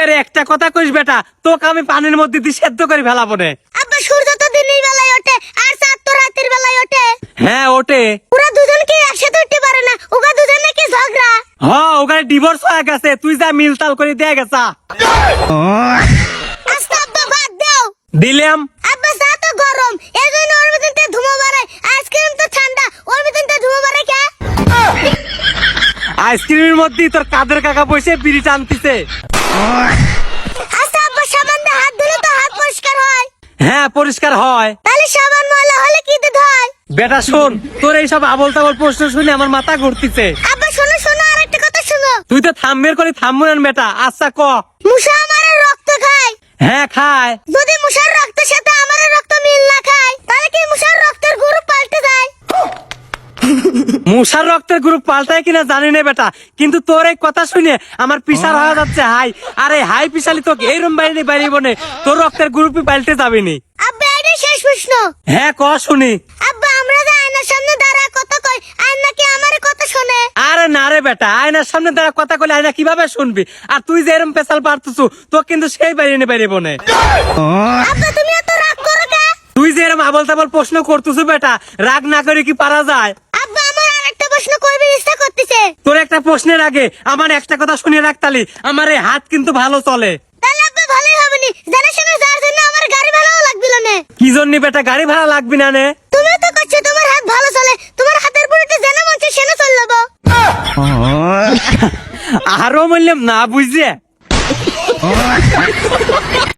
আর একটা কথা কইস বেটা, তোকে আমি পানির মধ্যে দিয়ে সেদ্ধ করে ফেলাবো রে। আব্বা সূর্য তো দিনের বেলায় ওঠে আর চাঁদ তো রাতের বেলায় ওঠে। হ্যাঁ ওঠে। ওরা দুজন কি একসাথে উঠতে পারে না? ওগা দুজনে কি ঝগড়া? হ্যাঁ ওখানে ডিভোর্স হয়ে গেছে, তুই যা মিলতাল করে দিয়ে গেছা। আস্তে আব্বা ভাত দাও। দিলাম। আব্বা চা তো গরম, এজন্য ওর ভিতরে ধুমো বাড়ে। আইসক্রিম তো ঠান্ডা, ওর ভিতরে ধুমো বাড়ে কে? আইসক্রিমের মধ্যে তোর কাদের কাকা বসে বিড়ি টানতিছে। আচ্ছা আব্বা সাবান দিয়ে হাত ধুলে তো হাত পরিষ্কার হয়। হ্যাঁ পরিষ্কার হয়। তাহলে সাবান ময়লা হলে কি দিতে হয়? বেটা শোন, তোর এইসব আবল তাবল প্রশ্ন শুনে আমার মাথা ঘুরতিছে। আব্বা শোনো শোনো, আর একটা কথা শোনো। তুই তো থামবের করে থামবো না বেটা। আচ্ছা ক। মুসা আমার রক্ত খায়। হ্যাঁ খায়। যদি মুসার রক্তের সাথে আমার রক্ত মিল না খায়, তাহলে কি মুসার রক্তের গ্রুপ পাল্টে যায়? মুসার রক্তের গ্রুপ পাল্টায় কিনা জানি না বেটা, কিন্তু তোর এই কথা শুনে আমার পিসার হয়ে যাচ্ছে হাই। আরে হাই পিসালি তোকে এইরম বাইরে বাইরিব নে, তোর রক্তের গ্রুপই পাল্টে যাবে নি। আব্বা এটাই শেষ প্রশ্ন। হ্যাঁ ক শুনি। আব্বা আমরা যে আয়নার সামনে দাঁড়ায় কথা কই, আয়না কি আমার কথা শোনে? আরে না রে বেটা, আয়নার সামনে দাঁড়া কথা কইলে আয়না কিভাবে শুনবি? আর তুই যে এরম পেশাল পারতুছু, তো কিন্তু সেই বাইরে বাইরিব নে। আব্বা তুমি এত রাগ করো কে? তুই যে এরম আবল তাবল প্রশ্ন করতেছু বেটা, রাগ না করে কি পারা যায়? আব্বা আমার আরেকটা প্রশ্ন করবে ইচ্ছা করতেছে। তোর একটা প্রশ্নের আগে আমার একটা কথা শুনে রাখতালি, আমার এই হাত কিন্তু ভালো চলে। তাহলে আব্বা ভালোই হবে নি, জানা শোনা যার জন্য আমার গাড়ি ভাড়াও লাগবিল না। কি জন্য বেটা গাড়ি ভাড়া লাগবি না নে? তুমিও তো করছো, তোমার হাত ভালো চলে, তোমার হাতের পুরোটা যেন মন চায় সেন চল যাবো। আরো বললাম না বুঝছে।